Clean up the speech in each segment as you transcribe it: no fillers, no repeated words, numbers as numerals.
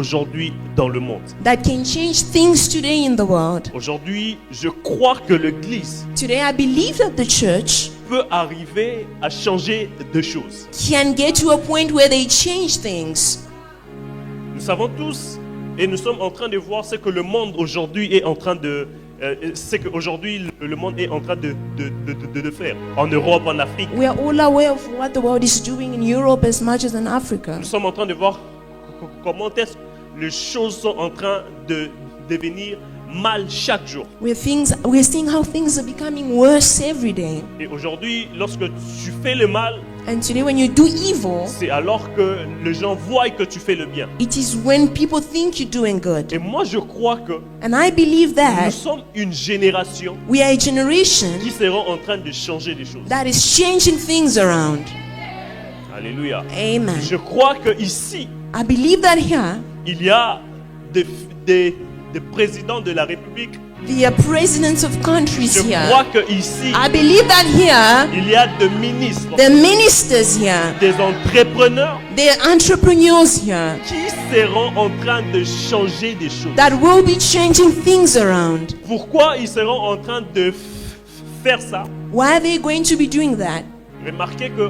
aujourd'hui dans le monde. that can change things today in the world. Aujourd'hui, je crois que l'Église Today I believe that the church peut arriver à changer de choses. can get to a point where they change things. Nous savons tous et nous sommes en train de voir ce que le monde aujourd'hui est en train de le monde est en train de faire en Europe, en Afrique. We are all aware of what the world is doing in Europe as much as in Africa. Nous sommes en train de voir comment est-ce que les choses sont en train de devenir mal chaque jour. We're seeing how things are becoming worse every day. Et aujourd'hui, lorsque tu fais le mal, And today when you do evil, c'est alors que les gens voient que tu fais le bien. it is when people think you're doing good. Et moi, je crois que And I believe nous that sommes une génération we are a generation qui seront en train de changer les choses. that is changing things around. Alléluia. Amen. Je crois que ici, I believe that here, il y a des présidents de la République. the presidents of countries Je here, crois que ici, I believe that here, il y a des ministres, the ministers here, des entrepreneurs the entrepreneurs here, qui seront en train de changer des choses. that will be changing things around. Pourquoi ils seront en train de faire ça? Why are they going to be doing that? Remarquez que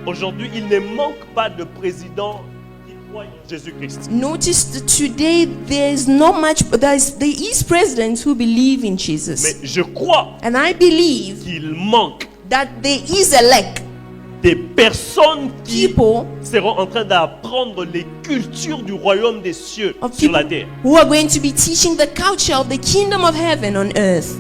aujourd'hui, il ne manque pas de président qui croit en Jésus-Christ. Notice that today there is presidents who believe in Jesus. Mais je crois And I believe qu'il manque that there is a lack des personnes qui people seront en train d'apprendre les cultures du royaume des cieux of sur la people terre. who are going to be teaching the culture of the kingdom of heaven on earth.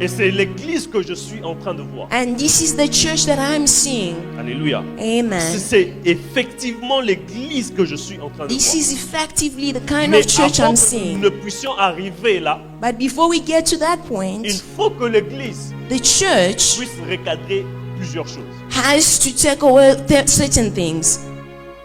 Et c'est l'église que je suis en train de voir. And this is the church that I'm seeing. Alléluia. Amen. C'est effectivement l'église que je suis en train de This voir. is effectively the kind Mais of church avant I'm que seeing. nous ne puissions arriver là, But before we get to that point, il faut que l'église the church puisse recadrer plusieurs choses. has to take away certain things.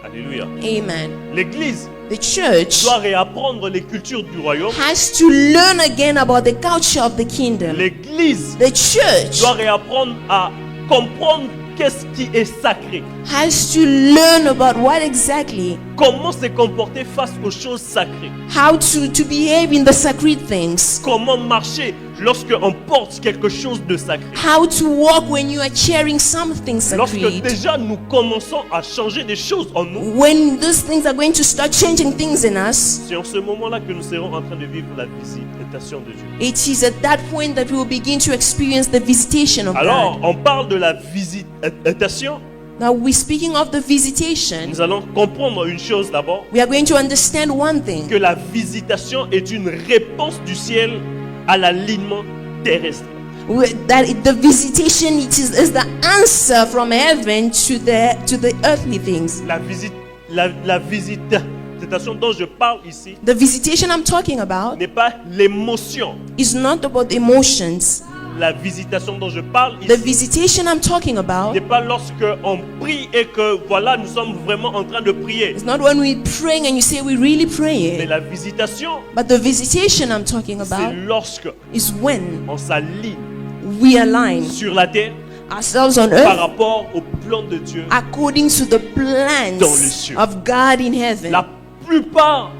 Alléluia. Amen. L'église The church doit réapprendre les cultures du royaume. has to learn again about the culture of the kingdom. L'église The church doit réapprendre à comprendre qu'est-ce qui est sacré. has to learn about what exactly, Comment se comporter face aux choses sacrées. how to behave in the sacred things. Comment marcher lorsque on porte quelque chose de sacré. How to walk when you are carrying something Lorsque sacred. déjà nous commençons à changer des choses en nous, When those things are going to start changing things in us, c'est en ce moment-là que nous serons en train de vivre la visitation de Dieu. it is at that point that we will begin to experience the visitation of Alors, God. on parle de la visitation. Now, we're speaking of the visitation. Nous allons comprendre une chose d'abord, We are going to understand one thing, que la visitation est une réponse du ciel à l'alignement terrestre. that the visitation is the answer from heaven to the earthly things. La visitation dont je parle ici The visitation I'm talking about n'est pas l'émotion. is not about emotions. La visitation dont je parle The ici visitation I'm talking about n'est pas lorsque on prie et que voilà, nous sommes vraiment en train de prier. is not when we're praying and you say we're really Mais praying. la visitation, But the visitation I'm talking c'est about lorsque is when on s'aligne we align sur la terre ourselves on par earth rapport au plan de Dieu. according to the Dans les plans cieux. of God in heaven. La plupart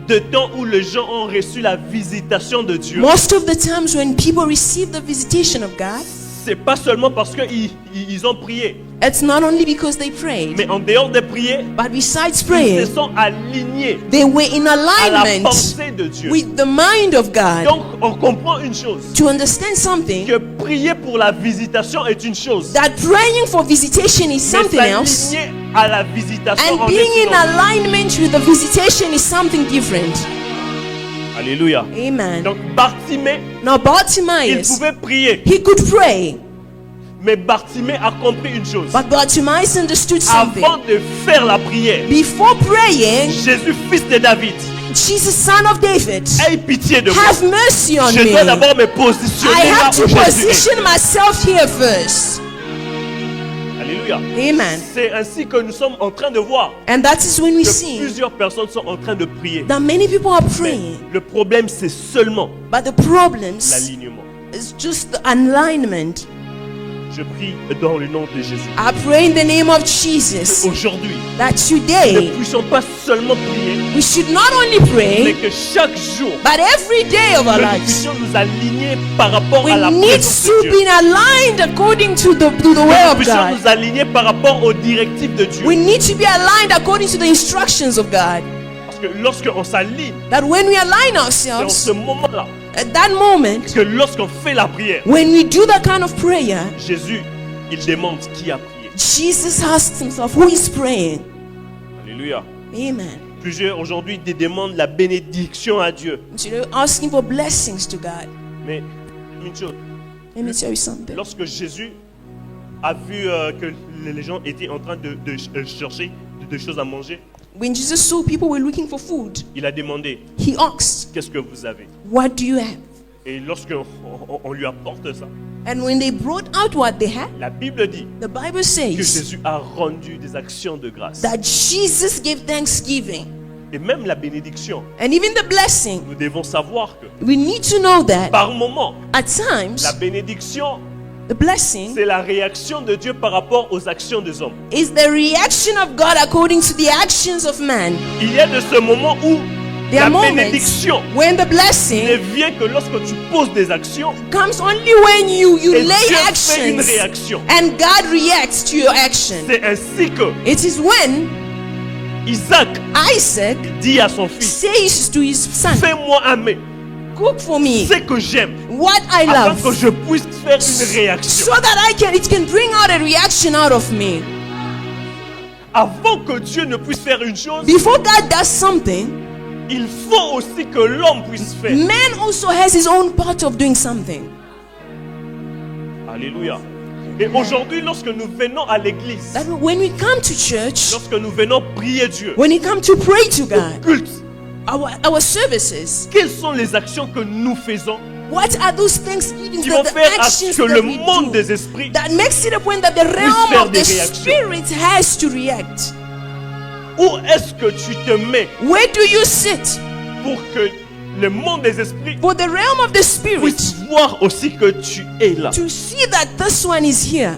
de temps où les gens ont reçu la visitation de Dieu, Most of the times when people receive the visitation of God, c'est pas seulement parce qu'ils ont prié, it's not only because they prayed, mais en dehors de prier, but besides ils se praying, sont alignés they were in à la alignment pensée de Dieu. with the mind of God. Donc, on comprend une chose, To understand something, que prier pour la visitation est une chose, that praying for visitation is mais something else, s'aligner à la visitation and en being est in une autre. alignment with the visitation is something different. Alléluia. Amen. Donc, Bartimée, Now il Bartimaeus, pouvait prier, he could pray, mais Bartimée a compris une chose. but Bartimaeus understood something. Avant de faire la prière, Before praying, Jésus, fils de David, Jesus, son of David, aie pitié de moi. have mercy on Je dois me. d'abord me positionner I là have to où Jésus est. position myself here first. Alléluia. Amen. C'est ainsi que nous sommes en train de voir And that is when we que see plusieurs personnes sont en train de prier. that many people are Mais praying, le problème, c'est seulement but the problems l'alignement. is just the alignment. Je prie dans le nom de Jésus. I pray in the name of Jesus Aujourd'hui, that nous today ne puissions pas seulement prier, we should not only mais pray, que chaque jour, but every day of our que nous lives, puissions nous aligner par rapport we à la need présence to de Dieu. be aligned according to the way Que nous of puissions God. nous aligner par rapport aux directives de Dieu. We need to be aligned according to the instructions of God. Parce que lorsqu'on s'aligne, That when we align c'est en ce ourselves, moment-là at that moment, que lorsqu'on fait la prière, when we do that kind of prayer, Jésus, il demande qui a prié. Jesus asks himself, who is praying? Alléluia. Amen. Plusieurs aujourd'hui te demandent la bénédiction à Dieu. So they're asking for blessings to God. Mais une chose, Let me tell you something. lorsque Jésus a vu que les gens étaient en train de chercher des choses à manger, When Jesus saw people were looking for food, il a demandé, he asked, qu'est-ce que vous avez? what do you have? Et lorsqu'on on lui apporte ça, And when they brought out what they had, la Bible dit the Bible que says Jésus a rendu des actions de grâce. that Jesus gave thanksgiving. Et même la bénédiction, And even the blessing, nous devons savoir que we need to know that par moment, at times, la bénédiction, the blessing c'est la réaction de Dieu par rapport aux actions des hommes. is the reaction of God according to the actions of man. Il y a de ce moment où There la are moments bénédiction when the ne blessing vient que lorsque tu poses des actions comes only when you et lay Dieu fait une actions réaction. and God reacts to your action. C'est ainsi que It is when Isaac Isaac dit à son fils, says to his son, fais-moi un mets, cook for me ce que j'aime, what I afin que love, je puisse faire une réaction. so that it can bring out a reaction out of me. Avant que Dieu ne puisse faire une chose, Before God does something, il faut aussi que l'homme puisse faire. man also has his own part of doing something. Alléluia. Et aujourd'hui, lorsque nous venons à l'église, That when we come to church, lorsque nous venons prier Dieu, when we come to pray to God, culte, our services, quelles sont les actions que nous faisons what are those thanksgivings, qui vont the faire à ce actions que that le we monde do des esprits that makes it a point that the realm faire of des the réactions? spirit has to react? Où est-ce que tu te mets Where do you sit pour que le monde des esprits for the realm of the spirit puisse voir aussi que tu es là? to see that this one is here?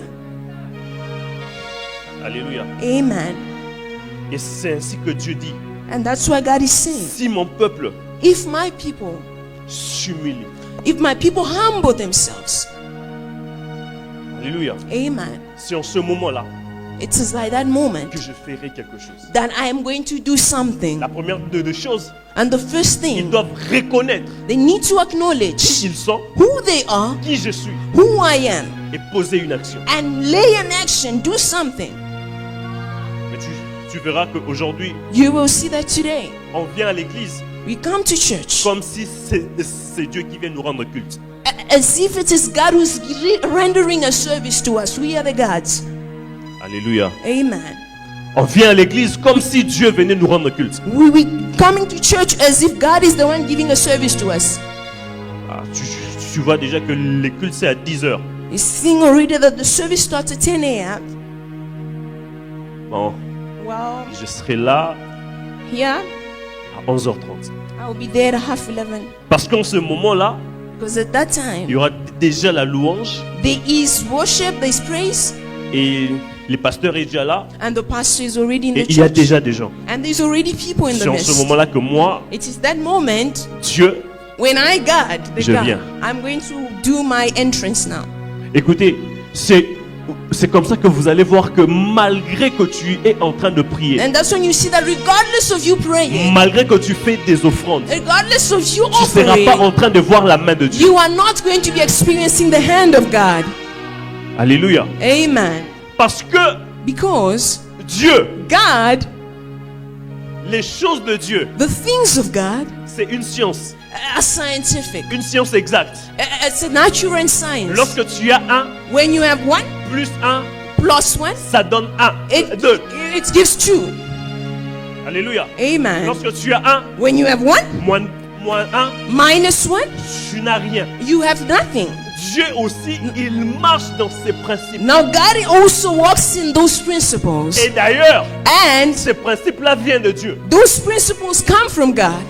Alléluia. Amen. Et c'est ainsi que Dieu dit, And that's why God is saying, si mon peuple if my people s'humilie, humble themselves, alléluia, amen, c'est en ce moment-là it is like that moment que je ferai quelque chose. that I am going to do something. La première de choses, And the first ils thing, doivent reconnaître they need to qui acknowledge ils sont, who they are, qui je suis, who I am, et poser une action. and lay an action, do something. Mais tu verras qu'aujourd'hui, You will see that today. on vient à l'église We come to church comme si c'est Dieu qui vient nous rendre culte. as if it is God who's rendering a service to us. We are the gods. Alléluia. Amen. On vient à l'église comme si Dieu venait nous rendre culte. We coming to church as if God is the one giving a service to us. Ah, tu vois déjà que les cultes c'est à 10h. You seeing already that the service starts at 10 a.m. Bon, Well, je serai là here à 11h30. I'll be there at 10:30. Parce qu'en ce moment-là, Because at that il y time, aura déjà la louange there is worship, there is praise, et le pasteur est déjà là and the pastor is already in et the il y a church. déjà des gens. And there's already people in the C'est en ce midst. moment-là que moi, It is that moment Dieu, when I, God, the Je God, viens. I'm going to do my entrance now. écoutez, c'est comme ça que vous allez voir que malgré que tu es en train de prier, And that's when you see that regardless of you praying, malgré que tu fais des offrandes, regardless of you tu ne seras pas offering, en train de voir la main de Dieu. you are not going to be experiencing the hand of God. Alléluia. Amen. Parce que Because Dieu, God, les choses de Dieu, the things of God, c'est une science, are scientific. une science exacte. It's a natural science. Lorsque tu as 1 When you have 1 plus 1, plus 1, ça donne 1, it 2. gives 2. Alléluia. Amen. Lorsque tu as 1 When you have 1 moins 1, minus 1, tu n'as rien. you have nothing. Dieu aussi, il marche dans ses principes. Now God also walks in those principles. Et d'ailleurs, And ces principes-là viennent de Dieu. those principles come from God.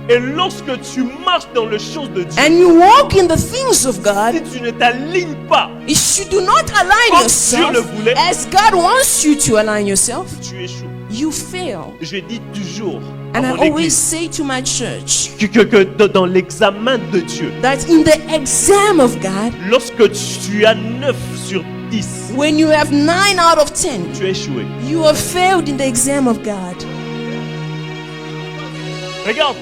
Et lorsque tu marches dans les choses de Dieu, and you walk in the things of God, si tu ne t'alignes pas, if you do not align comme yourself Dieu le voulait, as God wants you to align yourself, tu échoues. you fail. Je dis toujours à And I mon always église say to my church que dans l'examen de Dieu, that in the exam of God, lorsque tu as 9 sur 10, when you have 9 out of 10, tu as échoué. you have failed in the exam of God. Regarde,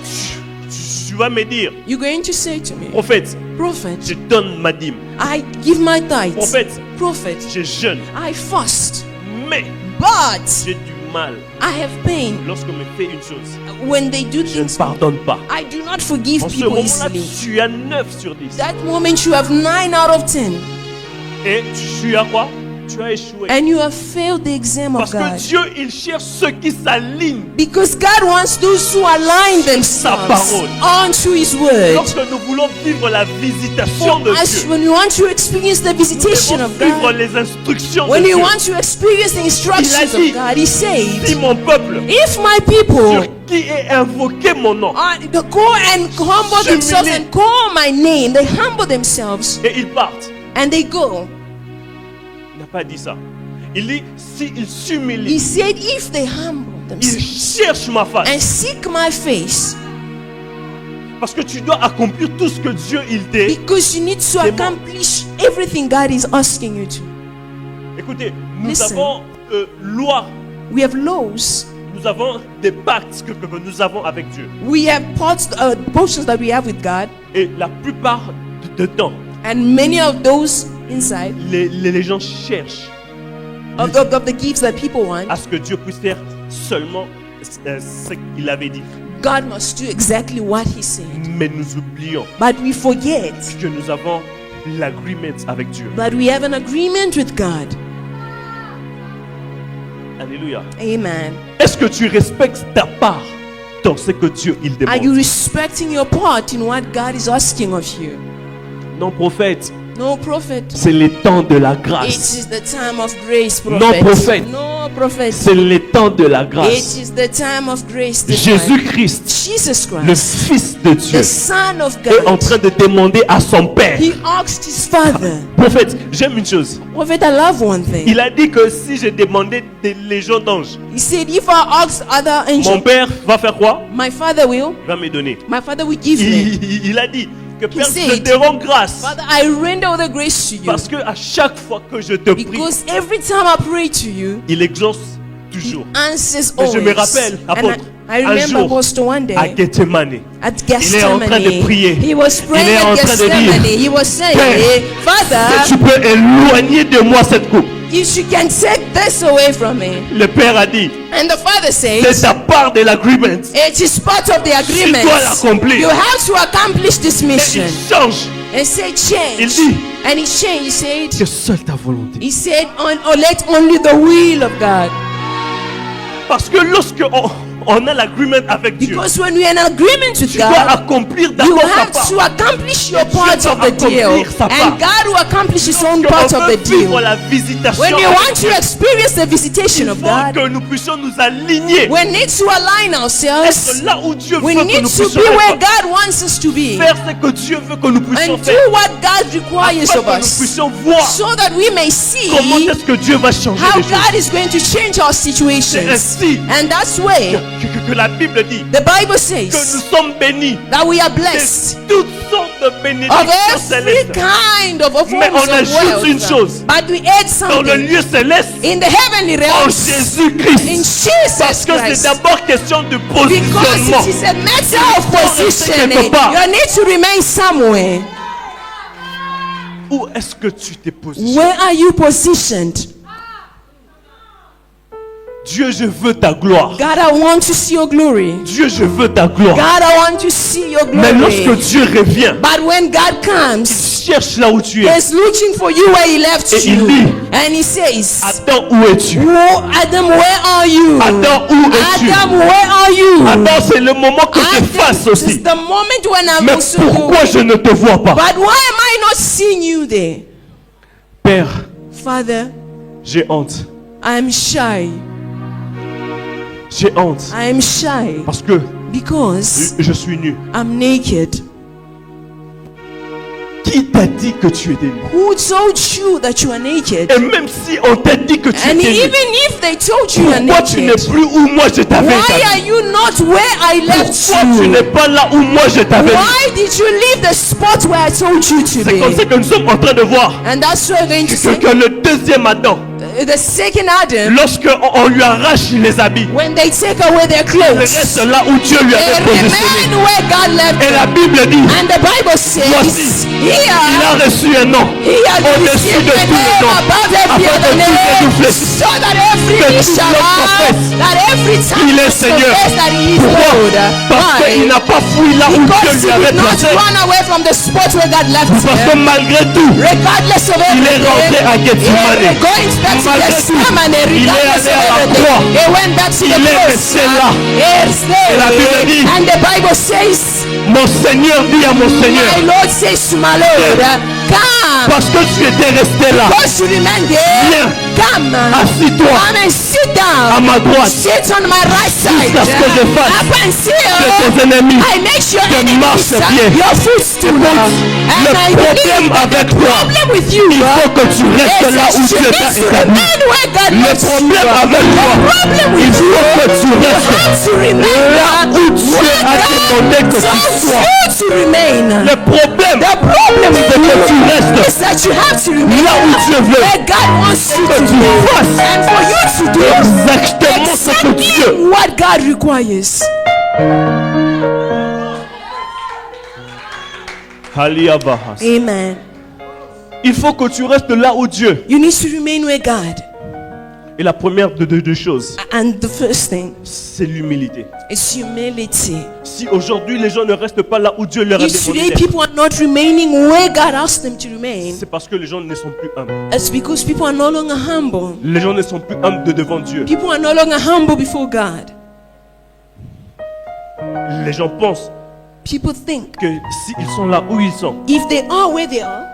tu vas me dire, You're going to say to me, prophète, Prophet, je donne ma dîme. I give my tithes. Prophète, Prophet, je jeûne. I fast. Mais But j'ai du mal I have pain lorsqu'on me fait une chose. when they do Je ne things. pardonne pas. I do not forgive En ce people moment-là, easily. tu as 9 sur 10. That moment you have 9 out of 10, Et tu as quoi? Tu as échoué. and you have failed the exam of Parce que God. Dieu, il cherche ceux qui s'alignent. Because God wants those who align themselves parole. onto His word. Lorsque nous voulons vivre la visitation de As Dieu, when you want to experience the nous visitation devons of suivre God, les instructions de when you Dieu. want to experience the instructions dit, of God, He Si said, mon peuple, if my sur people qui est invoqué mon nom, they go and humble themselves and call my name, they humble themselves et ils partent. and they go. Il n'a pas dit ça. Il dit, s'ils He s'humilient, said, if they humble ils themselves cherchent ma face. and seek my face, Parce que tu dois accomplir tout ce que Dieu il t'est. because you need to Demande. accomplish everything God is asking you to. Écoutez, nous Listen. avons loi, We have laws. nous avons des pactes que nous avons avec Dieu. We have portions that we have with God, Et la plupart de temps, and many of those inside les gens cherchent of the gifts that people want, à ce que Dieu puisse faire seulement ce qu'il avait dit. God must do exactly what He said. Mais nous oublions But we forget que nous avons l'agreement avec Dieu. that we have an agreement with God. Alléluia. Amen. Est-ce que tu respectes ta part dans ce que Dieu il Are you demande? respecting your part in what God is asking of you? Non, prophète, No, prophet. c'est le temps de la It grâce. is the time of grace, prophet. No, prophet. No, prophet. C'est le temps de la It grâce. is the time of grace. this Jésus-Christ, time. Jesus le Christ, Fils de Dieu, the Son of est en God. train de demander à son Père. He asked his father. Prophète, j'aime une chose. Prophet, I love one thing. Il a dit que si je demandais des légions d'anges, He said, if I ask other mon angels, Père va faire quoi? my father will. Il va me donner. My father will give me. Il a dit que Père, je said, te rends grâce Father, I render all the grace to you. parce que à chaque fois que je te prie, Because every time I pray to you, il exauce toujours. answers Mais je always. me rappelle, And apôtre, I un remember jour, Pastor one day à Gethsemane, at il est en train de Gethsemane. prier. He was praying Il est en at train de Gethsemane. dire, He was saying, Père, Father, si tu peux éloigner de moi cette coupe. if you can take this away from me. Le Père a dit, And the father c'est says, ta part de l'agreement. it is part of the agreement. dois l'accomplir. You have to accomplish this Et mission. il change. And say Il change. dit, And he changed. He said, que seule ta volonté. he said, let only the will of God. Parce que lorsque on a l'agreement avec Dieu, Because when we're in agreement with tu dois God, accomplir you d'abord ta have part. to accomplish your Dieu part doit of the deal. accomplir sa part. And God will accomplish His own Lorsque part on of the veut vivre deal. la visitation When you avec want to Dieu, experience the visitation il of faut God, que nous puissions nous aligner. we need to align Être ourselves. là où Dieu We veut que need nous to puissions be where être. God wants us to be. Faire ce que Dieu veut que nous puissions And do faire. what God requires Afin of que nous us. puissions voir So that we may see comment est-ce que Dieu va changer how les choses. God is going to change our C'est situations. ainsi And that's way que la Bible dit the Bible que nous says sommes bénis that we are de blessed toutes sortes de of bénédictions every célestes. kind of Mais forms on of ajoute une wealth. chose. But we add Dans le something lieu céleste, in the heavenly en realms in Jésus-Christ. Parce Jesus que c'est Christ. d'abord question de Because positionnement. it is a matter of faut rester positioning. quelque part. You need to remain somewhere. Où est-ce que tu t'es positionné? Where are you positioned? Dieu, je veux ta gloire. God, I want to see your glory. Dieu, je veux ta gloire. God, I want to see your Mais lorsque glory. Dieu revient, But when God il comes, cherche là où tu es. He's looking for you where He left Et il you. dit, And He says, Adam, où es-tu? oh, Adam, where are you? Adam, où es-tu? Adam, where are you? Adam, c'est le moment que je fasse Adam, this is aussi. the moment when I'm Mais also pourquoi je ne te vois pas? But why am I not seeing you there? Père, Father, j'ai honte. I'm shy. J'ai honte. I'm shy. Parce que Because Je suis nu. I'm naked. Qui t'a dit que tu étais nu? Who told you that you are naked? Et même si on t'a dit que tu And étais nu, even if they told you you are pourquoi tu n'es naked, plus où moi je t'avais why are établi? you not where I left Pourquoi tu you? n'es pas là où moi je t'avais mis? Why did you leave the spot where I told you to C'est comme ça be? que nous sommes en train de voir And that's what we're going to que, say. que le deuxième Adam, The second Adam, lorsque on lui arrache les habits, when they take away their il clothes, reste là où Dieu lui they avait positionné. remain where God left Et la them. Bible dit, And the Bible says, voici, il here, a reçu un nom he has au-dessus received de a tous les name noms, above every afin other que tous les nous name, fléchissent. so that every Que knee tout shall l'homme bow, confesse that every tongue qu'il est must Seigneur. confess that he is Pourquoi? Lord. Parce qu'il Why? n'a pas fui là où Dieu Because lui he avait did not placé. run away from the spot where God left Parce que him. malgré tout, Regardless of il est rentré everything, à Gethsemane. he going back to Malgré tout, Gethsemane, il est regardless allé of à la everything, croix. he went back to Il the est cross. resté là. Yes, Et la Bible dit, and the Bible says, mon Seigneur dit à mon my Seigneur, Lord says to my Lord, come, parce que tu étais resté là, because you remain there, viens, come, assis-toi come and sit à down, ma droite sit on my right side, jusqu'à ce que je fasse up until de tes ennemis. I make sure que enemies marche bien. your footstool. And Le I problème believe that avec the toi, problem with you il faut que tu is restes là that où you Dieu need t'a to établi. remain where God Le left you. problème avec The toi, problem il with you, faut que tu you restes have to remain là où Dieu where a demandé God que tu tells sois. you to remain. Le problème, The problem c'est que tu is restes that you have to remain là où Dieu veut. where God wants you Que to tu be. fasses And for you to do exactement ce que Dieu. exactly what God requires. Haliyabahas. Amen. Il faut que tu restes là où Dieu. You need to remain where God. Et la première de deux choses, And the first thing c'est l'humilité. is humility. Si aujourd'hui les gens ne restent pas là où Dieu leur a If demandé today d'être, people are not remaining where God asked them to remain, c'est parce que les gens ne sont plus humbles. it's because people are no longer humble. Les gens ne sont plus humbles de devant Dieu. People are no longer humble before God. Les gens pensent People think que s'ils sont là où ils sont, if they are where they are,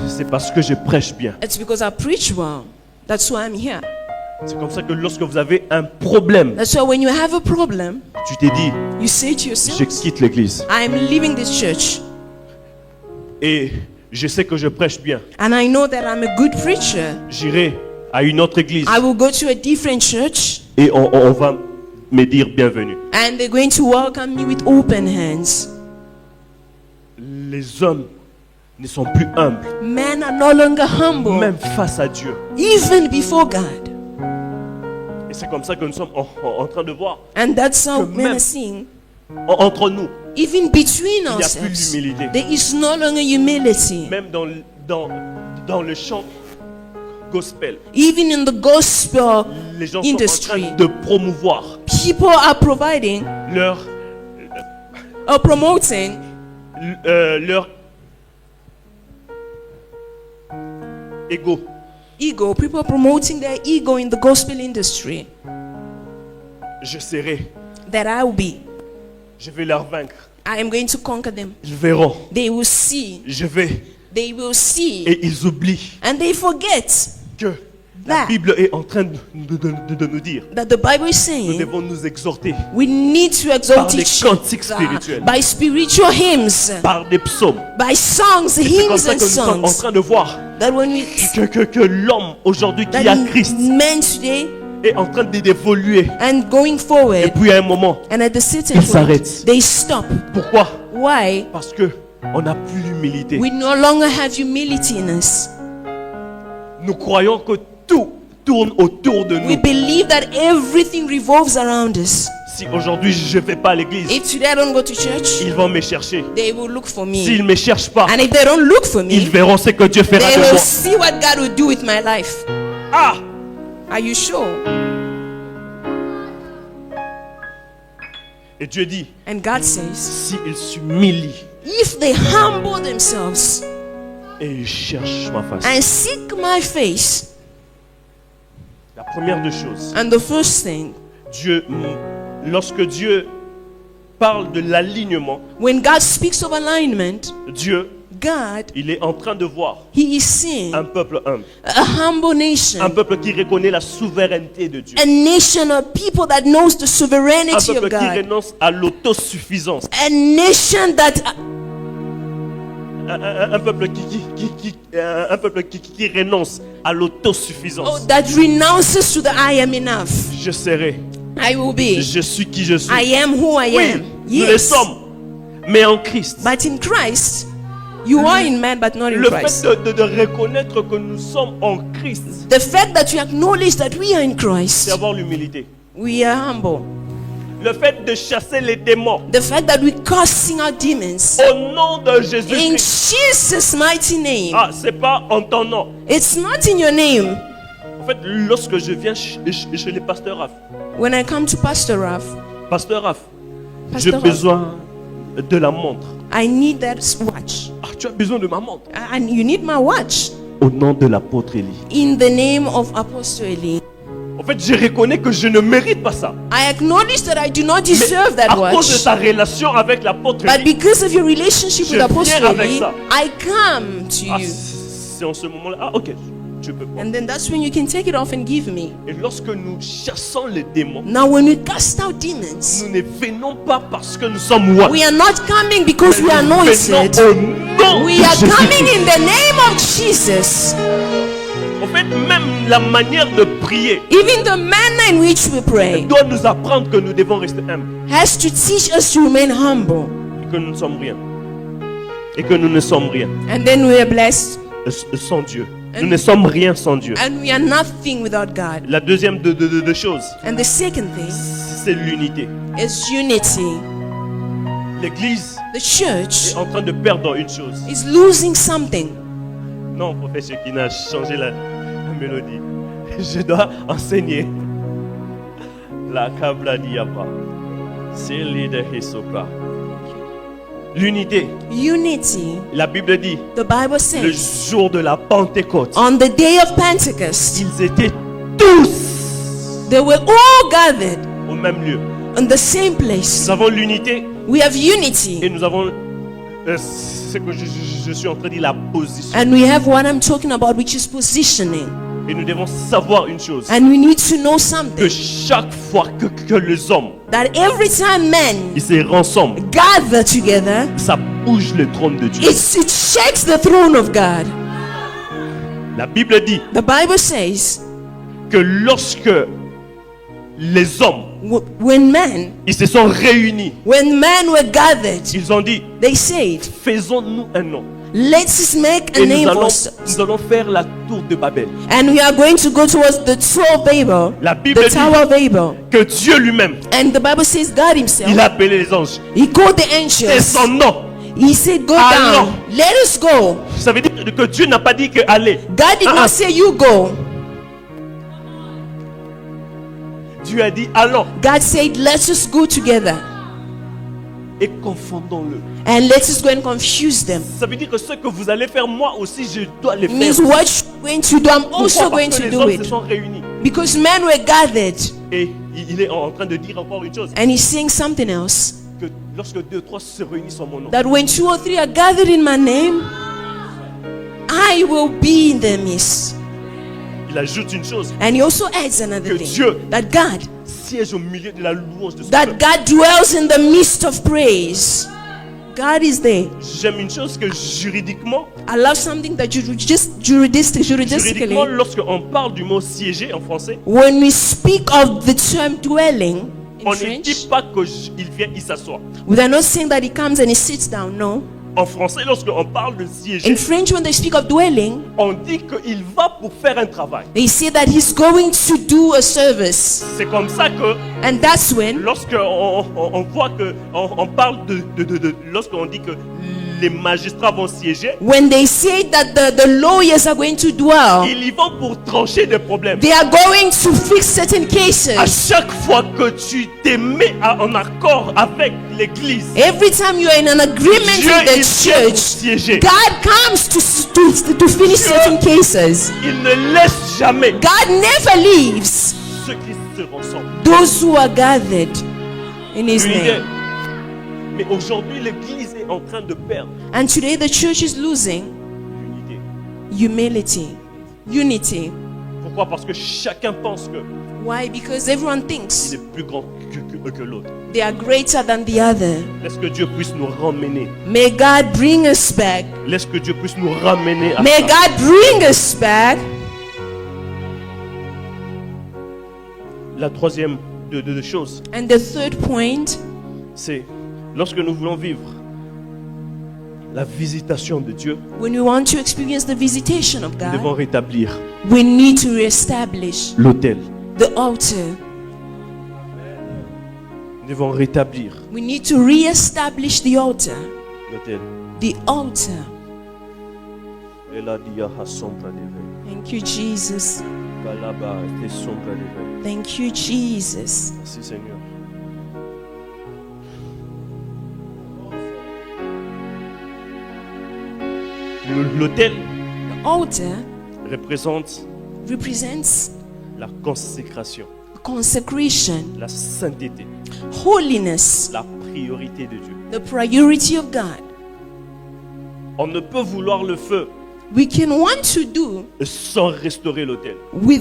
c'est parce que je prêche bien. it's because I preach well. That's why I'm here. C'est comme ça que lorsque vous avez un problème, That's why when you have a problem, tu t'es dit, you say to je yourself, quitte l'église. I'm leaving this church. Et je sais que je prêche bien. And I know that I'm a good preacher. J'irai à une autre église I will go to a different church et on va me dire bienvenue. and they're going to welcome me with open hands. Les hommes ne sont plus humbles, Men are no longer humble, même face à Dieu. even before God. Et c'est comme ça que nous sommes en train de voir. And that's how Que men même- are seeing. Entre nous, Even between il n'y a plus ourselves, l'humilité. there is no longer humility. Même dans le chant gospel, Even in the gospel les gens sont industry, en train de promouvoir people are providing leur or promoting leur ego. ego. People are promoting their ego in the gospel industry. Je serai, That I will be. je vais leur vaincre. I am going to conquer them. Ils verront, They will see. je vais. They will see. Et ils oublient And they forget que la that, Bible est en train de nous dire, that the Bible is nous saying devons nous exhorter we need to par exalt les each cantiques other spirituels, by spiritual hymns, par des psaumes. by songs, Et c'est comme hymns ça and que nous sommes en songs. train de voir That when we que l'homme aujourd'hui qui that a Christ men today est en train d'évoluer. and going Et forward, puis à un moment, and at the certain ils point, s'arrêtent. they stop. Pourquoi? Why? Parce que on n'a plus l'humilité. We no longer have humility in us. Nous croyons que tout tourne autour de We nous. believe that everything revolves around us. Si aujourd'hui je ne vais pas à l'église, If today I don't go to church, ils vont me chercher. they will look for me. S'ils ne me cherchent pas, And if they don't look for ils me, verront ce que Dieu fera they de will moi. see what God will do with my life. Ah! Are you sure? Et Dieu dit, And God says, s'ils s'humilient if they humble themselves et ils cherchent ma face. and seek my face, La première des choses, and the first thing, lorsque Dieu parle de l'alignement, when God speaks of alignment, Dieu God, il est en train de voir He is seeing un peuple humble, a humble nation, un peuple qui reconnaît la souveraineté de Dieu, a nation of people that knows the un sovereignty of peuple qui God, renonce à l'autosuffisance, a nation that un peuple qui renonce à oh, l'autosuffisance. that renounces to the I am enough. Je serai, I will be. je suis qui je suis. I am who I Oui, am. nous le Yes. sommes, mais en Christ. But in Christ, you are in man, but not in Le fait Christ. de reconnaître que nous sommes en Christ, The fact that we acknowledge that we are in c'est Christ, avoir l'humilité. we are humble. Le fait de chasser les démons The fact that we casting out demons au nom de in Jésus-Christ. Jesus' mighty name. Ah, c'est pas en ton nom. It's not in your name. En fait, lorsque je viens chez les pasteurs Raph, When I come to Pastor Raf, Pasteur Raph, j'ai Pastor Raph, besoin de la montre. I need that watch. Ah, tu as besoin de ma montre. And you need my watch. Au nom de l'apôtre Élie. In the name of Apostle Eli. En fait, je reconnais que je ne mérite pas ça. I acknowledge that I do not Mais deserve à that cause de watch. ta relation avec l'apôtre But Élie, because of your relationship Je with Apostle viens avec Eli, ça. I come to ah, you. c'est en ce moment-là. Ah, ok, je peux pas. And then that's when you can take it off and give me. Et lorsque nous chassons les démons, Now, when we cast out demons, nous ne venons pas parce que nous sommes rois. we are not coming because we are Nous anointed. venons au nom We de are Jésus-Christ. coming in the name of Jesus. En fait, même la manière de prier Even the manner in which we pray doit nous apprendre que nous devons rester humbles has to teach us to remain humble. et que nous ne sommes rien. Et que nous ne sommes rien And then we are blessed. sans Dieu. Nous ne sommes rien sans Dieu. And we are nothing without God. La deuxième de choses, And the second thing c'est l'unité. is unity. L'Église The church est en train de perdre une chose. is losing something. Non, professeur qui n'a changé la mélodie. Je dois enseigner. La kabla diapa. C'est l'idée hisoka. L'unité. Unity. La Bible dit, The Bible le says, jour de la Pentecôte, on the day of Pentecost, ils étaient tous they were all gathered au même lieu. in the same Nous place. avons l'unité We have et unity. nous avons ce que je suis en train de dire, la position. And we have what I'm talking about, which is positioning. Et nous devons savoir une chose, And we need to know que something. chaque fois que les hommes That every time men ils se rassemblent, gather together, ça bouge le trône de Dieu. it shakes the throne of God. La Bible dit The Bible says, que lorsque les hommes when men, ils se sont réunis, when men were gathered, ils ont dit, they said, faisons-nous un nom. let's make a Et name nous for us. allons faire la tour de Babel. And we are going to go towards the Tower of Babel, La Bible the dit Tower of Babel. que Dieu lui-même, And the Bible says God himself, il a appelé les anges. he called the Et angels. son nom. He said, go Allons. down. Let us go. Ça veut dire que Dieu n'a pas dit que allez. God did Ah, ah. not say you go. Dieu a dit allons God said, let's just go together. et confondons-le. And let's just go and confuse them. Ça veut dire que ce que vous allez faire, moi aussi, je dois le It means faire. what you're going to do, I'm also Pourquoi? going Parce que to les do hommes se it. sont réunis. Because men were gathered. Et il est en train de dire encore une chose. And he's saying something else. Que lorsque 2 ou 3 se réunissent en mon nom, That when 2 or 3 are gathered in my name, I will be in their midst. il ajoute une chose. And he also adds another Que thing. Dieu That God, siège au milieu de la louange de son that peuple. God dwells in the midst of praise. God is there. J'aime une chose que juridiquement, I love something that you just juridically, lorsqu'on parle du mot siéger en français, when we speak of the term dwelling in on ne French, dit pas qu'il vient, il s'assoit. we are not saying that he comes and he sits down. No. En français, lorsqu'on parle de In siéger, French, when they speak of dwelling, on dit qu'il va pour faire un travail. they say that he's going to do a service. C'est comme ça que And that's when, lorsqu'on voit que on parle lorsqu'on dit que les magistrats vont siéger, when they say that the lawyers are going to dwell, ils y vont pour trancher des problèmes. they are going to fix certain À cases. chaque fois que tu te mets en accord avec l'église, Every time you are in an agreement Dieu with the il vient pour church, siéger. God comes to finish certain cases. Il ne laisse jamais God never leaves ceux qui se ressemblent. those who are gathered in his Unité. name. Mais aujourd'hui, l'église est en train de perdre And today the church is losing l'unité. humility, unity. Pourquoi? Parce que chacun pense que Why? Because everyone il thinks est plus grand que l'autre. they are greater than the other. Laisse que Dieu puisse nous ramener. May God bring us back. Laisse que Dieu puisse nous ramener à May ça. God bring us back. La troisième de choses, And the third point, c'est lorsque nous voulons vivre la visitation de Dieu, when we want to experience the visitation of nous devons God, rétablir we need to reestablish l'autel. the altar. Nous devons rétablir We need to reestablish the altar. l'autel. The altar. Eladia hasombra deve. Thank you, Jesus. Kalaba te sombra deve. Thank you, Jesus. Merci Seigneur. L'autel The altar représente represents la consécration, consecration, la sainteté, holiness, la priorité de Dieu. the priority of God. On ne peut vouloir le feu We can want to do sans restaurer l'autel. we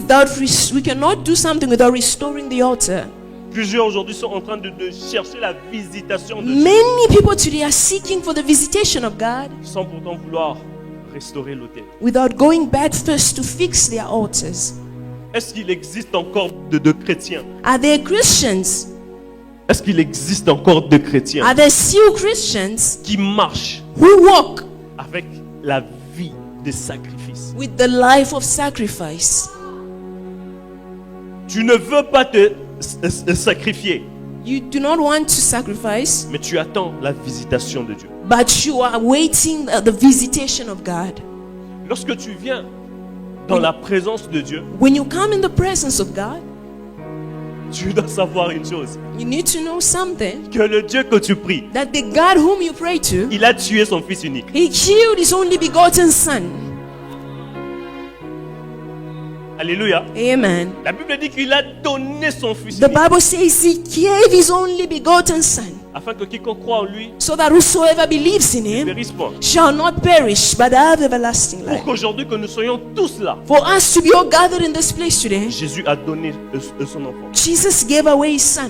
cannot do something without restoring the altar. Plusieurs aujourd'hui sont en train de chercher la visitation de Dieu Many people today are seeking for the visitation of God sans pourtant vouloir restaurer l'autel. without going back first to fix their altars. Est-ce qu'il existe encore de chrétiens? Are there Christians? Est-ce qu'il existe encore de chrétiens Are there still Christians qui marchent who walk avec la vie de sacrifice? with the life of sacrifice? Tu ne veux pas te sacrifier, You do not want to sacrifice, mais tu attends la visitation de Dieu. but you are waiting the visitation of God. Lorsque tu viens dans la présence de Dieu, When you come in the presence of God, tu dois savoir une chose, you need to know something, que le Dieu que tu pries, that the God whom you pray to, il a tué son fils unique. He killed His only begotten Son. Alléluia. Amen. La Bible dit qu'il a donné son fils The unique Bible says He gave His only begotten Son, afin que quiconque croit en lui so that whosoever believes in ne Him périsse point. shall not perish, but have everlasting Pour life. qu'aujourd'hui que nous soyons tous là, For us to be all gathered in this place today, Jésus a donné son enfant. Jesus gave away His Son.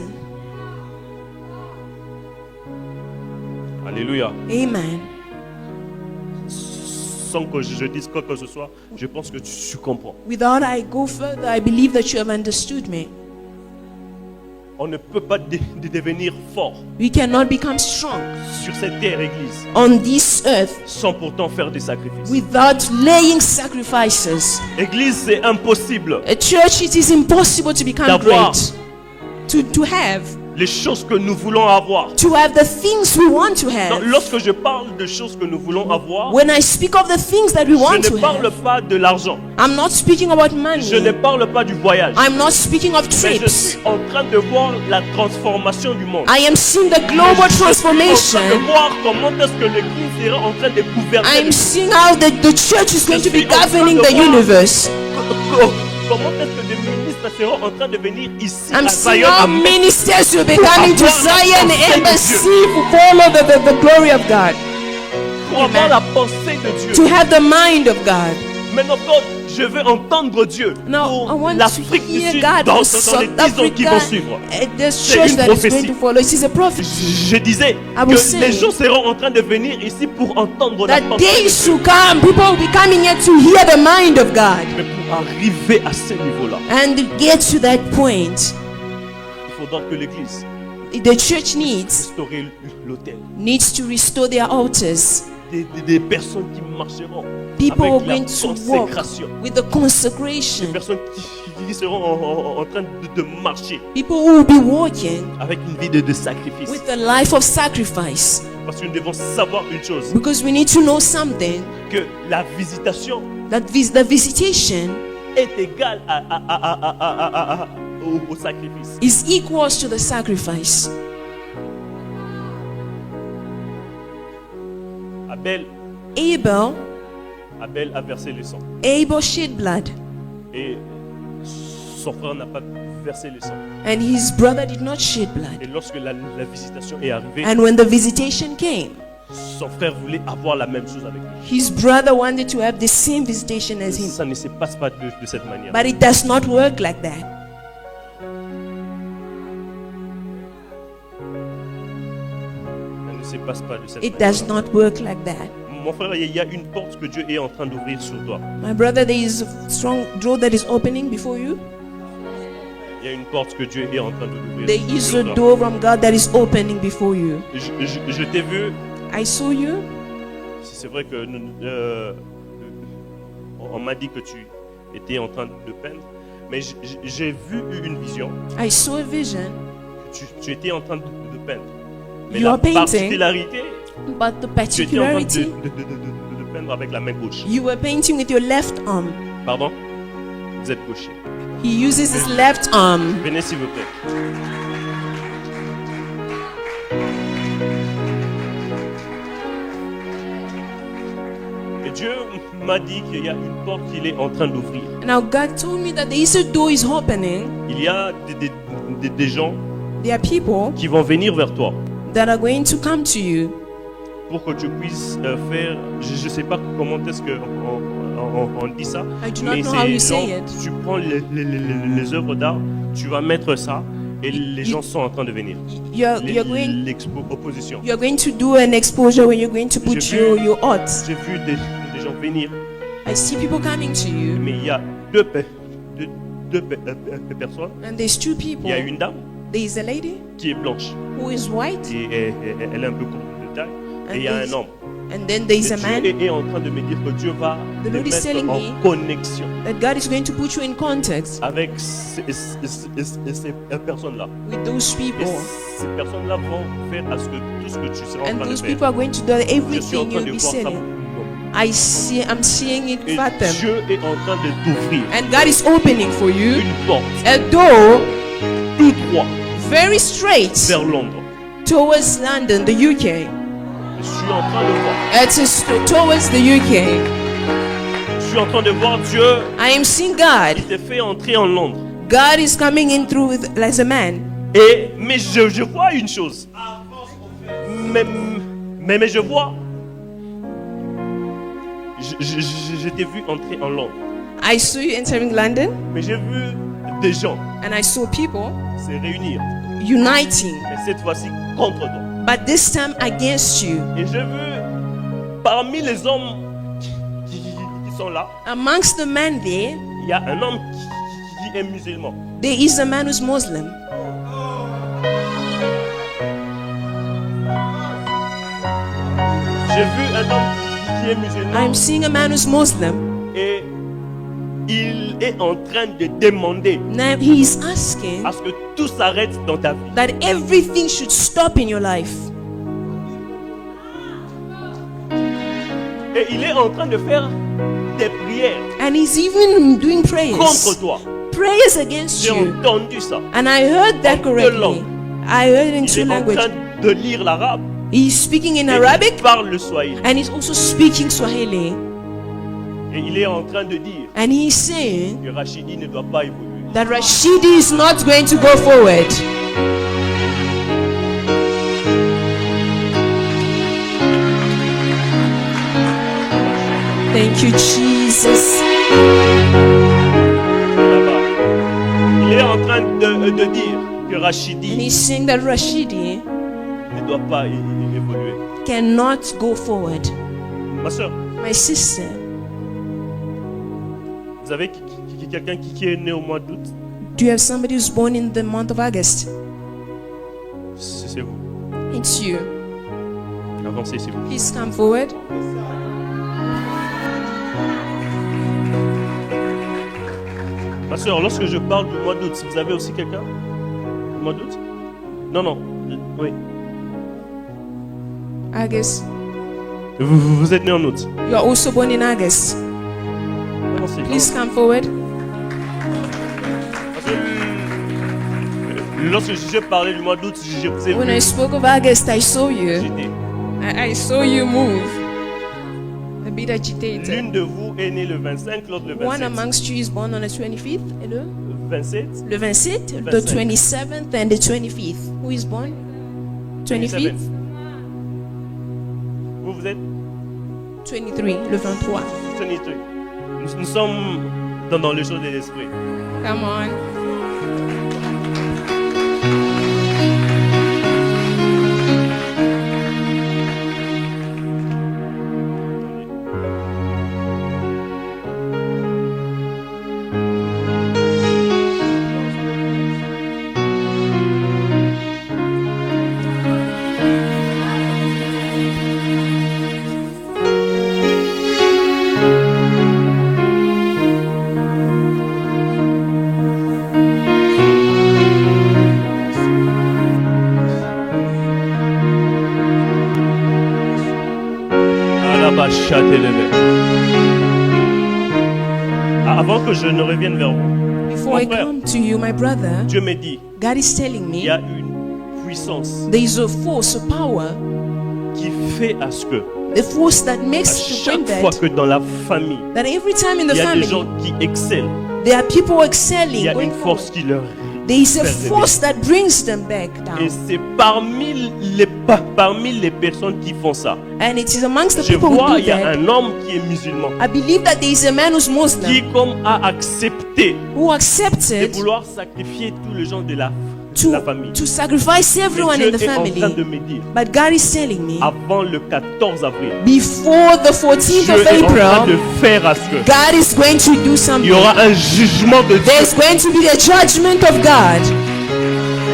Alléluia. Amen. Sans que je dise quoi que ce soit, je pense que tu comprends. Without I go further, I believe that you have understood me. On ne peut pas devenir fort We cannot become strong sur cette terre église on this earth sans pourtant faire des sacrifices. without laying sacrifices. Église, c'est impossible. A church, it is impossible to become D'avoir. great. To have. Les choses que nous voulons avoir. To have the things we want to Non, have. lorsque je parle de choses que nous voulons avoir, When I speak of the things that we je want ne to parle have, pas de l'argent. I'm not speaking about Je ne money. parle pas du voyage. I'm not speaking of Mais je trips. suis en train de voir la transformation du monde. I am seeing the Je global suis en train transformation. de voir comment est-ce que l'église sera en train de gouverner. I'm seeing how the church is going to be Je suis en train governing de the voir universe. Comment est-ce que des ministres seront en train de venir ici I'm à seeing Zion how à mettre ministers will be coming to avoir la Zion pensée de Embassy to follow the glory of God, pour avoir la pensée de Dieu. to have the mind of God. Maintenant, God, je veux entendre Dieu Now, I pour want to l'Afrique du hear Sud God dans for les South 10 ans qui vont Africa, suivre. the C'est church une that is prophétie. going to follow. It is a prophecy. Je disais I will que say les gens seront en train de venir ici pour entendre la That pensée de days Dieu. to come, people will be coming here to hear the mind of God Mais pour arriver à ce niveau-là, and get to that point. il faudra que l'Église The church needs restaure l'autel. to restore their altars. Des personnes qui marcheront People are avec la going to walk consécration. with the Des consecration. personnes qui seront en train de marcher People who will be walking avec une vie de sacrifice. with the life of sacrifice. Parce que nous devons savoir une chose, Because we need to know something, que la visitation that the visitation est égale au sacrifice. is equals to the sacrifice. Abel a versé le sang. Abel shed blood, Et son frère n'a pas versé le sang. and his brother did not shed blood. Et lorsque la visitation est arrivée, And when the visitation came, Son frère voulait avoir la même chose avec lui. His brother wanted to have the same visitation as him. Ça ne se passe pas de cette manière. But it does not work like that. Ça ne se passe pas de cette It manière. does not work like that. Mon frère, il y a une porte que Dieu est en train d'ouvrir sur toi. My brother, there is a strong door that is opening before you. Il y a une porte que Dieu est en train d'ouvrir There is sur a toi. door from God that is opening before you. Je t'ai vu. I saw you. C'est vrai que on m'a dit que tu étais en train de peindre, mais j'ai vu une vision. I saw a vision. Tu étais en train de peindre. Mais You la are painting. particularité, But the tu étais en train particularity, de peindre avec la main gauche. you were painting with your left arm. Pardon? Vous êtes gaucher. He uses his left arm. Venez s'il vous plaît. Et Dieu m'a dit qu'il y a une porte qu'il est en train d'ouvrir. Now God told me that there is a door is opening. Il y a des gens There are people qui vont venir vers toi that are going to come to you pour que tu puisses faire. Je ne sais pas comment est-ce qu'on dit ça, I do not mais know how you c'est say genre, it. tu prends les œuvres d'art, tu vas mettre ça et les gens sont en train de venir. You're going L'exposition. you're going to do an exposure where you're going to put J'ai vu- your art. J'ai vu des gens venir, I see people coming to you, mais il y a deux personnes. and there's two people. Il y a une dame There is a lady qui est blanche who is white, et elle est un peu courte de taille. Et il y a un homme. and then there is Et a man. Dieu est en train de me dire que Dieu va The te Lord is mettre telling en me connexion That God is going to put you in contact avec ces personnes-là. with those Et people, ces personnes-là vont faire à ce que tout ce que tu seras en and train de those faire. people are going to do Je suis en everything train you'll de be voir ça. selling. I'm seeing it Et fathom, Dieu est en train de t'ouvrir and God is opening for you une porte a door tout droit very straight vers Londres. towards London, the UK. Je suis en train de voir. It is towards the UK. Je suis en train de voir Dieu I am seeing God. qui te fait entrer en Londres. God is coming in through as a man. Mais je vois une chose. Mais je vois. Je t'ai vu entrer en Londres. I saw you entering London, Mais j'ai vu des gens and I saw people se réunir. uniting, Mais cette fois-ci contre toi. but this time against you. Et j'ai vu parmi les hommes qui sont là, Amongst the men there, il y a un homme qui est musulman. there is a man who's Muslim. J'ai vu un homme qui est musulman I'm seeing a man who's Muslim. et il est en train de demander Now he is asking à ce que tout s'arrête dans ta vie. that everything should stop in your life. Et il est en train de faire des prières And he's even doing contre prayers. toi. Prayers against J'ai you. entendu ça. And I heard that correctly. langues. I heard in Il two est en train languages. de lire l'arabe. He's speaking in Et Arabic il parle le swahili. and he's also speaking Swahili. Et il est en train de dire And he's saying que Rachidi ne doit pas évoluer. that Rashidi is not going to go forward. Thank you, Jesus. Là-bas. Il est en train de dire que And Rachidi he's saying that Rashidi ne doit pas évoluer. cannot go forward. Ma soeur, My sister, vous avez quelqu'un qui est né au mois d'août? do you have somebody who's born in the month of August? C'est vous. It's you. Avancez, s'il vous plaît. Please come forward. Ma soeur, lorsque je parle du mois d'août, vous avez aussi quelqu'un? Le mois d'août? Non. Oui. August. Vous êtes né en août. You are also born in August. Avancez. Please come forward. Parce que, lorsque je parlais du mois d'août, je vous ai When I vu. spoke of August, I saw you. J'étais. I saw you move. A bit agitated. L'une de vous est née le 25, l'autre le One 27. amongst you is born on the 25th. Hello? 27, Le 27, the 25. 27th, and the 25th. Who is born? 25th? vous êtes 23, le 23. 23. Nous sommes dans les choses de l'esprit. Come on. Avant que je ne revienne vers vous, Before mon I frère, come to you, my brother, Dieu me dit, God is telling il y a me une puissance there is a force, a power, qui fait à ce que the force that à makes to bring chaque fois that, que dans la famille, that every time in il the y a des family, gens qui excellent, there are people il y excelling, a going une force forward. qui leur There is a fait force that brings them back Et down. c'est parmi les personnes qui font ça. And it is amongst the Je people who vois, do il y a that. un homme qui est musulman, I believe that there is a man who's qui Muslim comme a accepté who de accepted vouloir sacrifier tous les gens de la famille. to sacrifice Et everyone Dieu in the est en train family. de me dire, But God is telling me, avant le 14 avril, before the 14th Dieu of est en train de April, faire à ce que God is going to do il something. y aura un jugement de Dieu. There's going to be the judgment of God.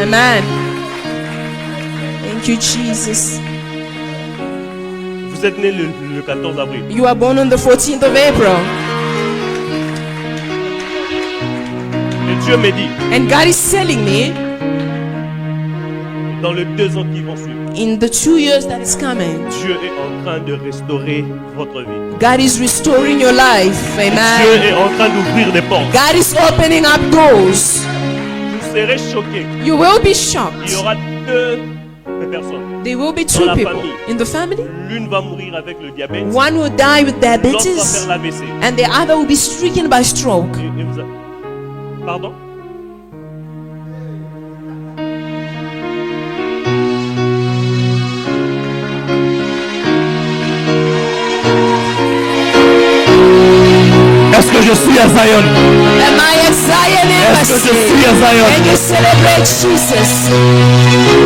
Amen. Thank you, Jesus. Vous êtes né le 14 avril. You are born on the 14th of April. Et Dieu me dit, And God is telling me, dans les 2 ans qui vont suivre, in the 2 years that is coming, Dieu est en train de restaurer votre vie. God is restoring your life. Dieu Amen. est en train d'ouvrir des portes. God is opening up doors. Vous serez choqués. You will be Il y shocked. aura 2 personnes. There will be Dans 2 la people famille. in the family. L'une va mourir avec le diabète, One will die with l'autre va diabetes, faire l'AVC. and the other will be stricken by stroke. Et vous Pardon? Est-ce que je suis à Zion? Am I at Zion Est-ce que je suis Embassy? à Zion? And you celebrate Jesus.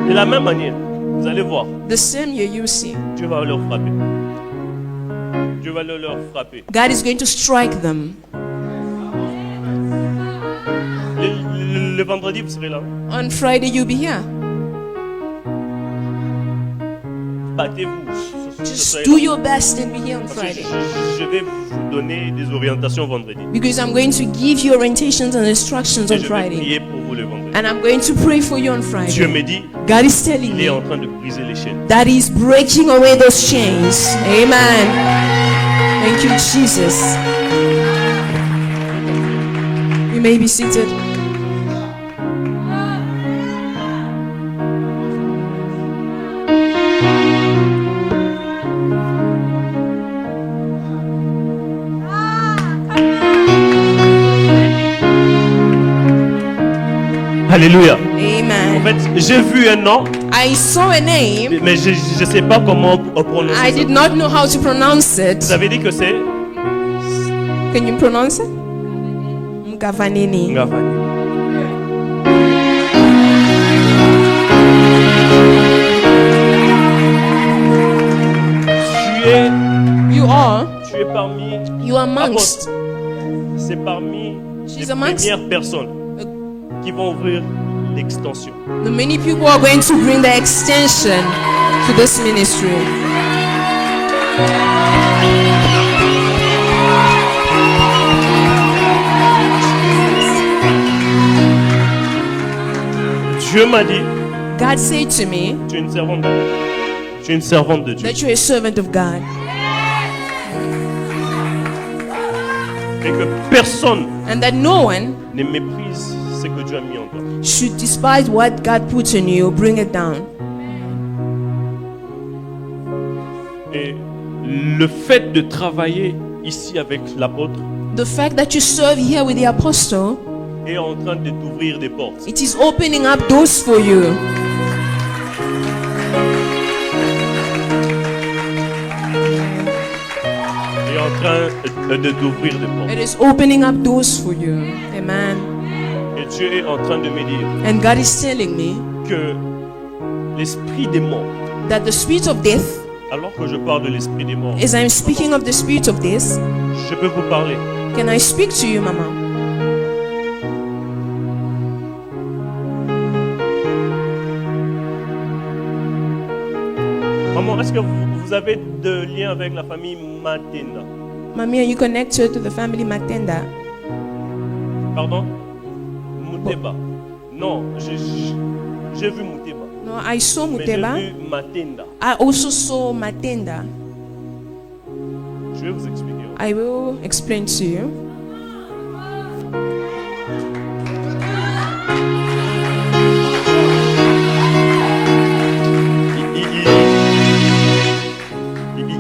De la même manière, vous allez voir, The same year you see, Dieu va leur frapper. Dieu va leur frapper. God is going to strike them. Le vendredi, vous serez là. On Friday you'll be here. Battez-vous. Just do your best and be here on Parce que Friday. je vais vous donner des orientations vendredi. Because I'm going to give you orientations and instructions Et on je vais Friday. prier pour vous le vendredi. And I'm going to pray for you on Dieu Friday. me dit, God is telling il est en me train de briser les chaînes. that He's breaking away those chains. Amen. Thank you, Jesus. You may be seated. Alléluia. En Amen. fait, j'ai vu un nom, I saw a name. mais je ne sais pas comment prononcer I ça. did not know how to pronounce it. Vous avez dit que c'est Can you pronounce it? Mgavanini. Ngavani. Tu es parmi You are amongst. c'est parmi She's les amongst premières personnes qui vont ouvrir l'extension. the many people are going to bring the extension to this ministry. Dieu m'a dit, God said to me tu es une servante de Dieu. Tu es une servante de Dieu. that you're a servant of God. Et que personne And that no one ne méprise ce que Dieu a mis en toi. should despise what God puts in you, bring it down. Et le fait de travailler ici avec l'apôtre, The fact that you serve here with the apostle, est en train de t'ouvrir des portes. It is opening up doors for you. Est en train de t'ouvrir des portes. It is opening up doors for you. Amen. Et Dieu est en train de me dire And God is telling me que l'esprit des morts, that the spirit of death, alors que je parle de l'esprit des morts, as I'm speaking of the spirit of death, je peux vous parler. can I speak to you, Mama? Maman, est-ce que vous avez de liens avec la famille Matenda? Mommy, are you connected to the family Matenda? Pardon? Muteba. Non, j'ai vu Muteba. No, I saw Mais Muteba. j'ai vu Matenda. I also saw Matenda. Je vais vous expliquer. I will explain to you.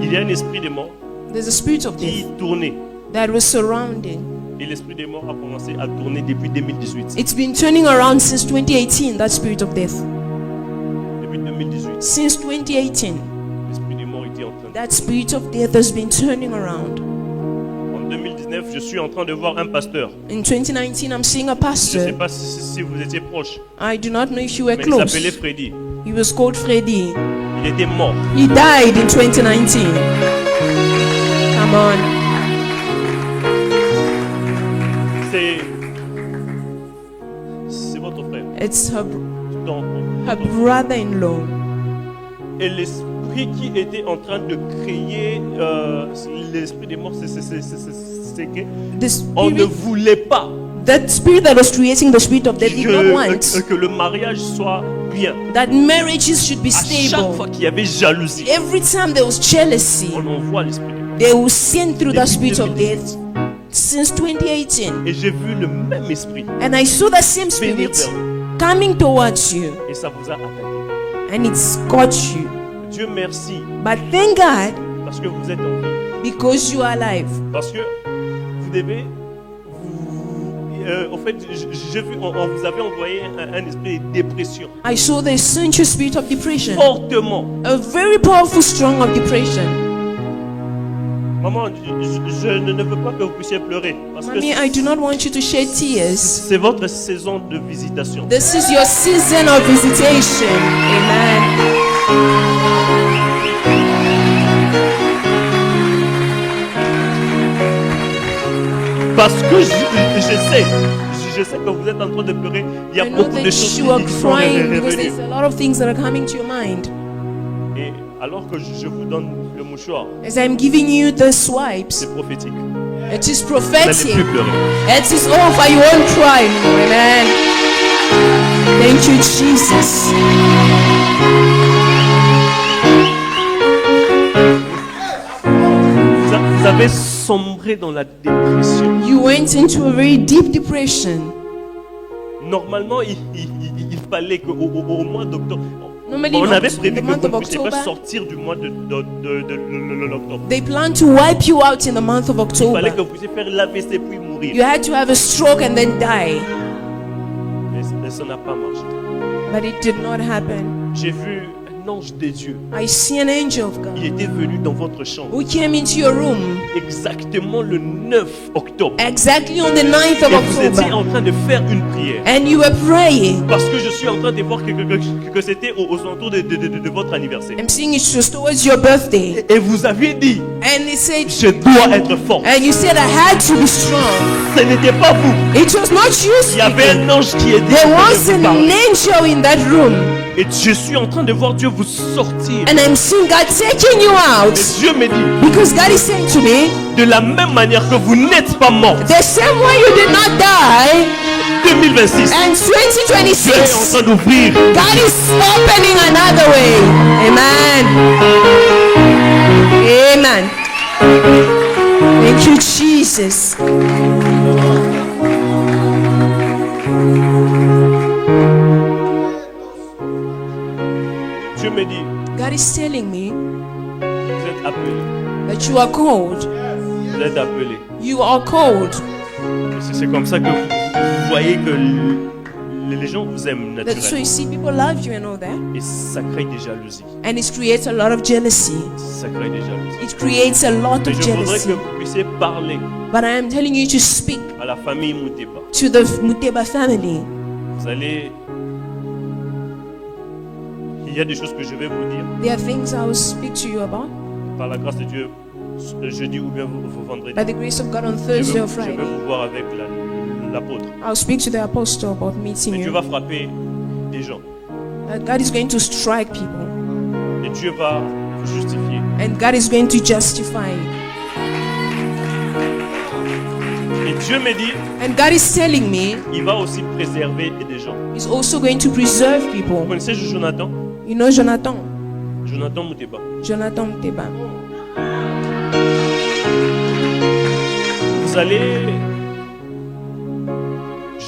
Il y a un esprit des morts There's a spirit of qui death tournait. that was surrounding. Et l'esprit des morts a commencé à tourner depuis 2018. It's been turning around since 2018, that spirit of death. Depuis 2018, Since 2018, l'esprit des morts était en train de... that spirit of death has been turning around. En 2019, je suis en train de voir un pasteur. In 2019, I'm seeing a Je ne sais pastor. pas si vous étiez proche, I do not know if you were mais il close. s'appelait Freddy. He was called Freddy. Il était mort. He died in 2019. Come on. C'est votre frère. It's her Donc, brother-in-law. et l'esprit qui était en train de créer l'esprit des morts, c'est que The on ne spirit, voulait pas that spirit that was creating the spirit of death did not want que le mariage soit bien. that marriages should be À chaque fois stable. qu'il y avait jalousie, Every time there was jealousy, on envoie l'esprit des morts. they will send through that Depuis spirit of 2018. death since 2018. Et j'ai vu le même esprit And I saw that same venir spirit vers vous. coming towards you, Et ça vous a attaqué. and it's got you. Dieu merci But thank God parce que vous êtes en vie. because you are alive. Parce que vous devez... en fait, j'ai vu, on vous avait envoyé un esprit de dépression. I saw the essential spirit of depression, Fortement. a very powerful, strong of depression. Maman, je ne veux pas que vous puissiez pleurer. Parce que Mommy, I do not want you to shed tears. c'est votre saison de visitation. This is your season of visitation. Amen. Parce que je sais que vous êtes en train de pleurer. Il y a I know beaucoup de that choses you are qui sont crying because revenues. there's a lot of things that are coming to your mind. Et alors que je vous donne le mouchoir, As I'm giving you the swipes, c'est prophétique. it is Vous n'allez prophetic. plus pleurer. It is over. You won't cry anymore. Amen. Thank you, Jesus. Vous avez sombré dans la dépression. You went into a very deep depression. Normalement, il fallait qu'au au mois d'octobre, Normally, on in avait Oct- prévu the que month vous of ne puissiez pas October, sortir du mois de l'octobre. they plan to wipe you out in the month of Il fallait que October. vous puissiez faire l'AVC puis mourir. You had to have a stroke and then die. Mais ça n'a pas marché. But it did not happen. J'ai vu un ange de Dieu. I see an angel of God Il était venu dans votre chambre who came into your room exactement le 9 octobre. exactly on the 9th of Et vous étiez October. en train de faire une prière. And you were praying. Parce que je suis en train de voir que c'était aux alentours de votre anniversaire. I'm seeing it was towards your birthday. Et vous aviez dit, And he said, je dois être fort. and you said I had to be strong. Ce n'était pas vous. It was not you Il y avait speaking. un ange qui était There was an angel in that room. Et je suis en train de voir Dieu vous sortir. And I'm seeing God taking you out. Et Dieu me dit, Because God is saying to me, de la même manière que vous n'êtes pas mort, the same way you did not die, 2026, and Dieu est en 2026, train d'ouvrir. God is opening another way. Amen. Amen. Thank you, Jesus. Dieu me dit, God is telling me vous êtes appelé. that you are called. Vous êtes appelé. You are called. C'est comme ça que vous voyez que les gens vous aiment That's so you naturellement. see people love you and all that. Et ça crée des jalousies. And it creates a lot of jealousy. Ça crée des jalousies. It creates a lot Mais of je voudrais jealousy. que vous puissiez parler But I am telling you to speak à la famille Mouteba. to the Muteba family. Vous allez... Il y a des choses que je vais vous dire There are things I will speak to you about. par la grâce de Dieu jeudi ou bien vous vendredi. By the grace of God on Je Thursday or vais Friday. vous voir avec l'apôtre. I'll speak to the apostle about meeting Mais Dieu you. va frapper des gens. That God is going to strike people. Et Dieu va vous justifier. And God is going to justify you. Et Dieu me dit, And God is telling me il va aussi préserver des gens. He's also going to preserve Vous people. connaissez Jonathan? You know Jonathan? Jonathan Mouteba. Jonathan Muteba. Vous allez...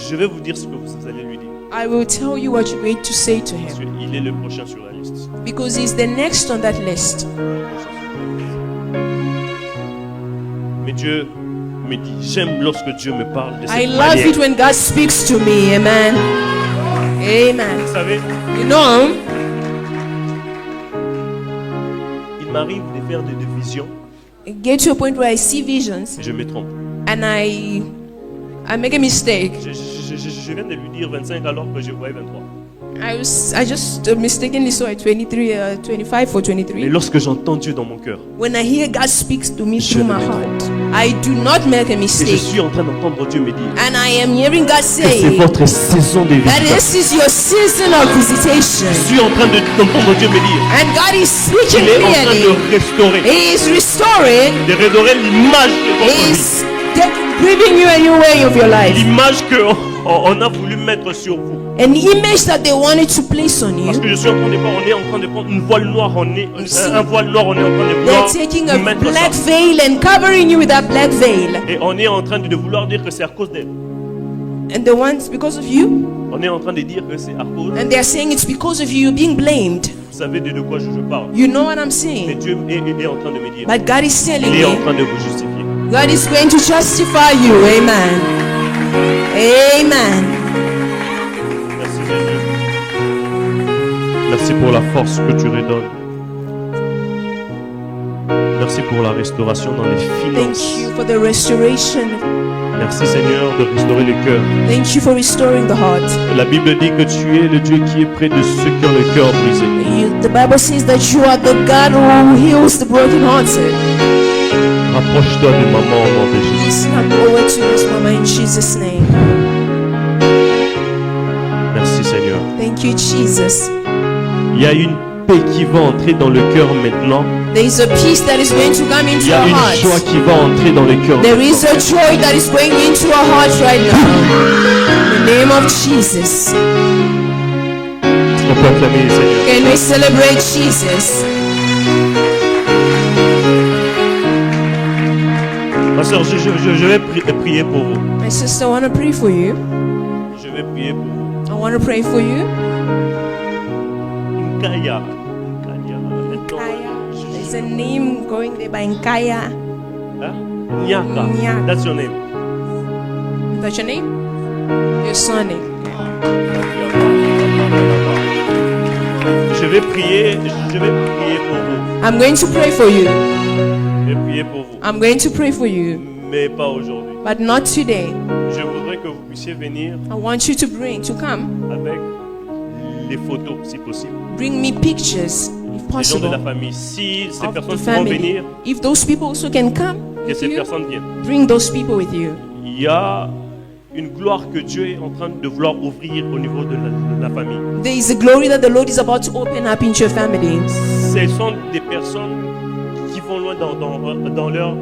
Je vais vous dire ce que vous allez lui dire. I will tell you what you're going to say to Parce him. qu'il est le prochain sur la liste. Because he's the next on that list. Mais Dieu me dit, j'aime lorsque Dieu me parle de cette I love manière. it when God speaks to me. Amen. Amen. Vous savez, You know, il m'arrive de faire des visions I get to a point where I see visions et je me trompe. and I make a mistake. Je viens de lui dire 25 alors que je voyais 23. I just mistakenly saw it 23, 25 or Et 23. lorsque j'entends Dieu dans mon cœur, When I hear God speaks to me Je through ne my me heart, I do not make a et je mistake. suis en train d'entendre Dieu me dire And I am hearing God que c'est say votre saison de that visitation. this is your season of visitation. Je suis en train d'entendre Dieu me dire And God is speaking qu'il est en train clearly. de restaurer, He is restoring. de redorer l'image de He votre vie. is giving you a new way of your life. L'image qu'on a voulu mettre sur vous. An image that they wanted to place on Parce you. que je suis en train de voir, on est en train de prendre une voile noire, un voile noir, on est en train de They're vouloir taking a nous mettre black ça. veil and covering you with that black veil. Et on est en train de vouloir dire que c'est à cause d'elle. And the ones because of you. On est en train de dire que c'est à cause. And they're saying it's because of you. You're being blamed. Vous savez de quoi je parle. You know what I'm Mais saying? Dieu est en train de me dire. But God is telling Il est en me train de vous justifier. God is going to justify you. Amen. Amen. Merci Jésus. Merci pour la force que tu redonnes. Merci pour la restauration dans les Thank finances. you for the restoration. Merci Seigneur de restaurer le cœur. Thank you for restoring the heart. La Bible dit que tu es le Dieu qui est près de ceux qui ont le cœur brisé. The Bible says that you are the God who heals the brokenhearted. Rapproche-toi de maman au nom de Jésus. Please come over to us, Mama, in Jesus' name. Merci Seigneur. Thank you, Jesus. Il y a une paix qui va entrer dans le cœur maintenant. There is a peace that is going to come into Il y a our une joie hearts. qui va entrer dans le cœur. There is a joy that is going into our hearts right now. In the name of Jesus. On peut acclamer le Seigneur. Can we celebrate Jesus? Ma soeur, je vais prier pour vous. My sister, I want to pray for you. Je vais prier pour vous. I want to pray for you. Nkaya. There's a name going there by Nkaya. Hein? Nyaka. Nyaka. That's your name. Is that your name? Your surname. Je vais prier pour vous. I'm going to pray for you. Je vais prier pour vous. I'm going to pray for you. Mais pas aujourd'hui. But not today. Je voudrais que vous puissiez venir I want you to come. avec les photos, si possible. Bring me pictures, if Les gens de la possible, famille. Si ces of the personnes pourront family. venir, If those people also can come que with ces you, personnes viennent. bring those people with you. Il y a une gloire que Dieu est en train de vouloir ouvrir au niveau de la famille. There is a glory that the Lord is about to open up into your family. Ce sont des personnes qui vont loin dans leur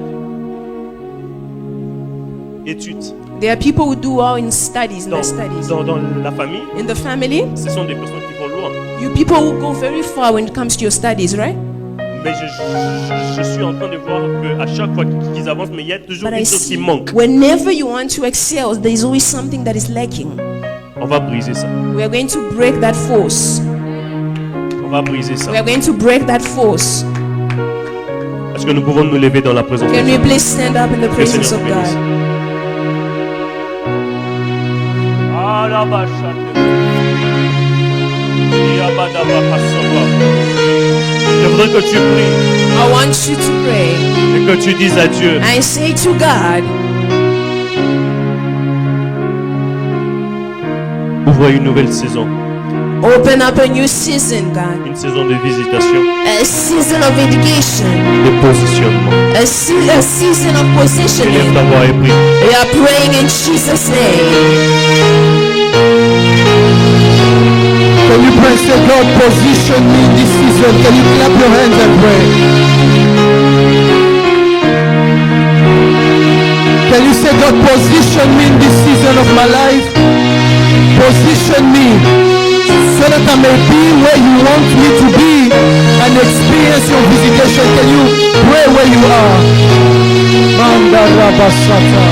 études. There are people who do well in studies, in Dans, their studies. dans la famille, In the family, ce sont des personnes qui vont loin. you people who go very far when it comes to your studies, right? Mais je suis en train de voir qu'à chaque fois qu'ils avancent, mais il y a toujours But I une chose qui see, manque. whenever you want to excel, there is always something that is lacking. On va briser ça. We are going to break that force. On va briser ça. We are going to break that force. Est-ce que nous pouvons nous lever dans la présence de Can we Dieu? please stand up in the Que le presence Seigneur of nous bénisse. God? Je voudrais que tu pries I want you to pray et que tu dises à Dieu, and say to God, ouvre une nouvelle saison, open up a new season, God. une saison de visitation, A season of education. de positionnement. A season of Élève positioning. ta voix et prie. We are praying in Jesus' name. Can you pray, say, God, position me in this season? Can you clap your hands and pray? Can you say, God, position me in this season of my life? Position me so that I may be where you want me to be and experience your visitation. Can you pray where you are? Manda Rabasata.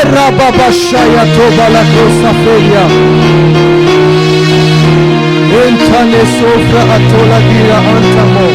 Rababashaya toba la cosa feria. Entane sofra atola dira antamo.